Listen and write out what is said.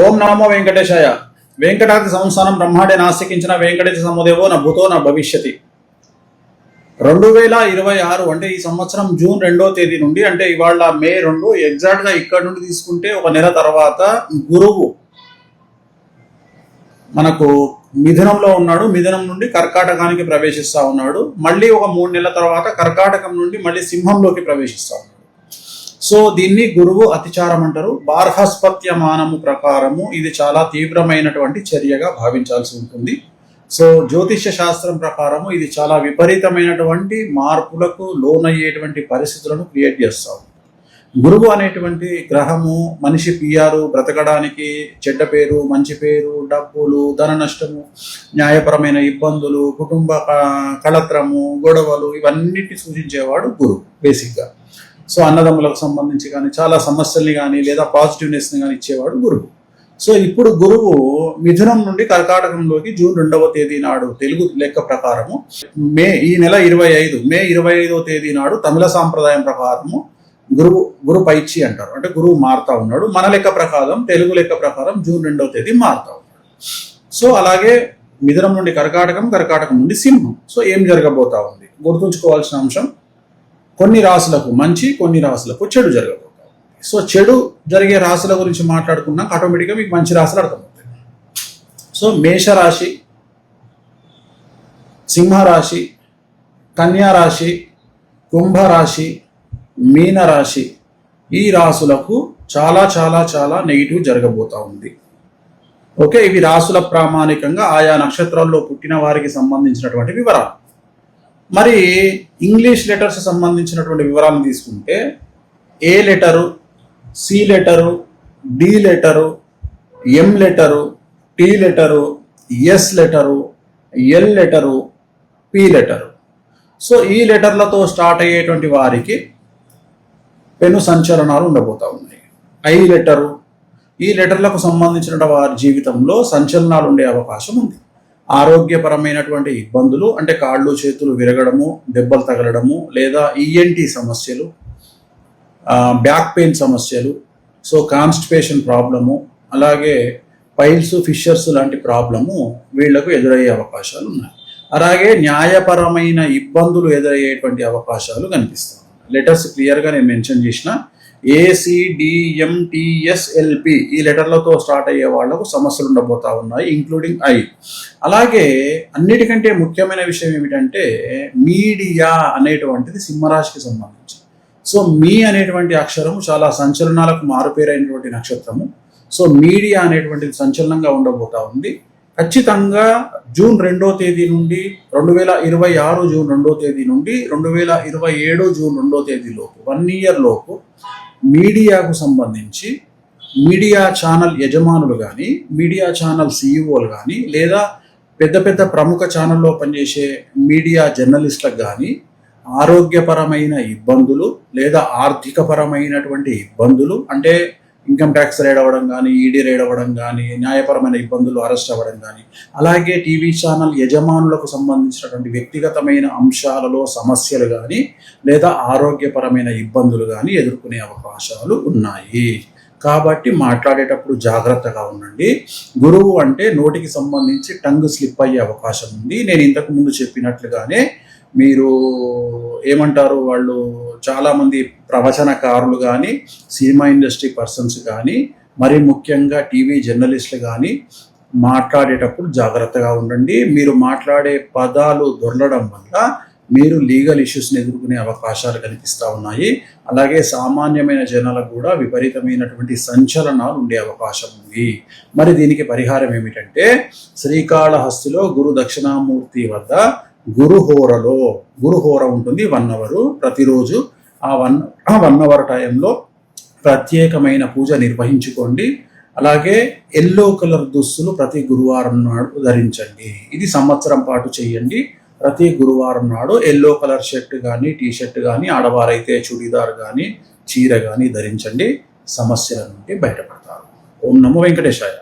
ఓం నమో వెంకటేశాయ. వెంకటాద్రి సంస్థానం బ్రహ్మాండే నాస్తికించిన వెంకటేశ సముదేవో నా భూతో నా భవిష్యతి. 2026 అంటే ఈ సంవత్సరం జూన్ 2వ తేదీ నుండి, అంటే ఇవాళ మే 2 ఎగ్జాక్ట్గా ఇక్కడ నుండి తీసుకుంటే ఒక నెల తర్వాత గురువు మనకు మిథునంలో ఉన్నాడు. మిథునం నుండి కర్కాటకానికి ప్రవేశిస్తా ఉన్నాడు. మళ్ళీ ఒక 3 నెలల తర్వాత కర్కాటకం నుండి మళ్ళీ సింహంలోకి ప్రవేశిస్తా ఉన్నాడు. సో దీన్ని గురువు అతిచారం అంటారు. బార్హస్పత్యమానము ప్రకారము ఇది చాలా తీవ్రమైనటువంటి చర్యగా భావించాల్సి ఉంటుంది. సో జ్యోతిష్య శాస్త్రం ప్రకారము ఇది చాలా విపరీతమైనటువంటి మార్పులకు లోనయ్యేటువంటి పరిస్థితులను క్రియేట్ చేస్తాం. గురువు అనేటువంటి గ్రహము మనిషి పిఆర్ బ్రతకడానికి, చెడ్డ పేరు, మంచి పేరు, డబ్బులు, ధన నష్టము, న్యాయపరమైన ఇబ్బందులు, కుటుంబ కళత్రము, గొడవలు, ఇవన్నిటిని సూచించేవాడు గురువు బేసిక్గా. సో అన్నదమ్ములకు సంబంధించి కానీ చాలా సమస్యల్ని కానీ లేదా పాజిటివ్నెస్ని కానీ ఇచ్చేవాడు గురువు. సో ఇప్పుడు గురువు మిథునం నుండి కర్కాటకంలోకి జూన్ 2వ తేదీ నాడు తెలుగు లెక్క ప్రకారము ఈ నెల 25 మే 25వ తేదీ నాడు తమిళ సాంప్రదాయం ప్రకారము గురు పైచి అంటారు. అంటే గురువు మారుతా ఉన్నాడు. మన లెక్క ప్రకారం, తెలుగు లెక్క ప్రకారం జూన్ 2వ తేదీ మారుతా ఉన్నాడు. సో అలాగే మిథునం నుండి కర్కాటకం నుండి సింహం. సో ఏం జరగబోతా ఉంది గుర్తుంచుకోవాల్సిన అంశం, కొన్ని రాశులకు మంచి, కొన్ని రాశులకు చెడు జరగబోతాయి. సో చెడు జరిగే రాశుల గురించి మాట్లాడుకున్నాక ఆటోమేటిక్గా మీకు మంచి రాశులు అర్థమవుతాయి. సో మేషరాశి, సింహరాశి, కన్యారాశి, కుంభరాశి, మీనరాశి, ఈ రాశులకు చాలా చాలా చాలా నెగిటివ్ జరగబోతా ఉంది. ఓకే, ఇవి రాశుల ప్రామాణికంగా ఆయా నక్షత్రాల్లో పుట్టిన వారికి సంబంధించినటువంటి వివరాలు. మరి ఇంగ్లీష్ లెటర్స్ సంబంధించినటువంటి వివరాలను తీసుకుంటే A letter, C letter, D letter, M letter, T letter, S letter, L letter, P letter. So ఈ లెటర్లతో స్టార్ట్ అయ్యేటువంటి వారికి పెను సంచలనాలు ఉండబోతా ఉన్నాయి. ఐ లెటరు, ఈ లెటర్లకు సంబంధించిన వారి జీవితంలో సంచలనాలు ఉండే అవకాశం ఉంది. ఆరోగ్యపరమైనటువంటి ఇబ్బందులు, అంటే కాళ్ళు చేతులు విరగడము, దెబ్బలు తగలడము, లేదా ఈఎన్టీ సమస్యలు, బ్యాక్ పెయిన్ సమస్యలు, సో కాన్స్టిపేషన్ ప్రాబ్లము, అలాగే పైల్స్, ఫిషర్స్ లాంటి ప్రాబ్లము వీళ్లకు ఎదురయ్యే అవకాశాలు ఉన్నాయి. అలాగే న్యాయపరమైన ఇబ్బందులు ఎదురయ్యేటువంటి అవకాశాలు కనిపిస్తాయి. లెటర్స్ క్లియర్గా నేను మెన్షన్ చేసిన ACDMTSLP ఈ లెటర్లతో స్టార్ట్ అయ్యే వాళ్లకు సమస్యలు ఉండబోతా ఉన్నాయి, ఇంక్లూడింగ్ ఐ. అలాగే అన్నిటికంటే ముఖ్యమైన విషయం ఏమిటంటే మీడియా అనేటువంటిది సింహరాశికి సంబంధించి. సో మీ అనేటువంటి అక్షరము చాలా సంచలనాలకు మారుపేరైనటువంటి నక్షత్రము. సో మీడియా అనేటువంటిది సంచలనంగా ఉండబోతా ఉంది. ఖచ్చితంగా జూన్ 2వ తేదీ నుండి 2026 జూన్ 2వ తేదీ నుండి 2027 జూన్ 2వ తేదీ లోపు 1 ఇయర్ లోపు మీడియాకు సంబంధించి మీడియా ఛానల్ యజమానులు కానీ, మీడియా ఛానల్ సిఇఓలు కానీ, లేదా పెద్ద పెద్ద ప్రముఖ ఛానల్లో పనిచేసే మీడియా జర్నలిస్టులకు కానీ ఆరోగ్యపరమైన ఇబ్బందులు లేదా ఆర్థికపరమైనటువంటి ఇబ్బందులు, అంటే ఇన్కమ్ ట్యాక్స్ రైడ్ అవ్వడం కానీ, ఈడీ రైడ్ అవ్వడం కానీ, న్యాయపరమైన ఇబ్బందులు, అరెస్ట్ అవ్వడం కానీ, అలాగే టీవీ ఛానల్ యజమానులకు సంబంధించినటువంటి వ్యక్తిగతమైన అంశాలలో సమస్యలు కానీ లేదా ఆరోగ్యపరమైన ఇబ్బందులు కానీ ఎదుర్కొనే అవకాశాలు ఉన్నాయి. కాబట్టి మాట్లాడేటప్పుడు జాగ్రత్తగా ఉండండి. గురువు అంటే నోటికి సంబంధించి టంగ్ స్లిప్ అయ్యే అవకాశం ఉంది. నేను ఇంతకు ముందు చెప్పినట్లుగానే మీరు ఏమంటారు, వాళ్ళు చాలామంది ప్రవచనకారులు కానీ, సినిమా ఇండస్ట్రీ పర్సన్స్ కానీ, మరి ముఖ్యంగా టీవీ జర్నలిస్టులు కానీ మాట్లాడేటప్పుడు జాగ్రత్తగా ఉండండి. మీరు మాట్లాడే పదాలు దొరలడం వల్ల మీరు లీగల్ ఇష్యూస్ని ఎదుర్కొనే అవకాశాలు కనిపిస్తూ ఉన్నాయి. అలాగే సామాన్యమైన జనాలకు కూడా విపరీతమైనటువంటి సంచలనాలు ఉండే అవకాశం ఉంది. మరి దీనికి పరిహారం ఏమిటంటే శ్రీకాళహస్తిలో గురు దక్షిణామూర్తి వద్ద గురుహోర ఉంటుంది 1 అవర్ ప్రతిరోజు. ఆ 1 అవర్ టైంలో ప్రత్యేకమైన పూజ నిర్వహించుకోండి. అలాగే ఎల్లో కలర్ దుస్తులు ప్రతి గురువారం నాడు ధరించండి. ఇది సంవత్సరం పాటు చేయండి. ప్రతి గురువారం నాడు ఎల్లో కలర్ షర్ట్ కానీ, టీ షర్ట్ కానీ, ఆడవారైతే చుడీదార్ కానీ, చీర కానీ ధరించండి. సమస్యల నుండి బయటపడతారు. ఓం నమో వెంకటేశాయ.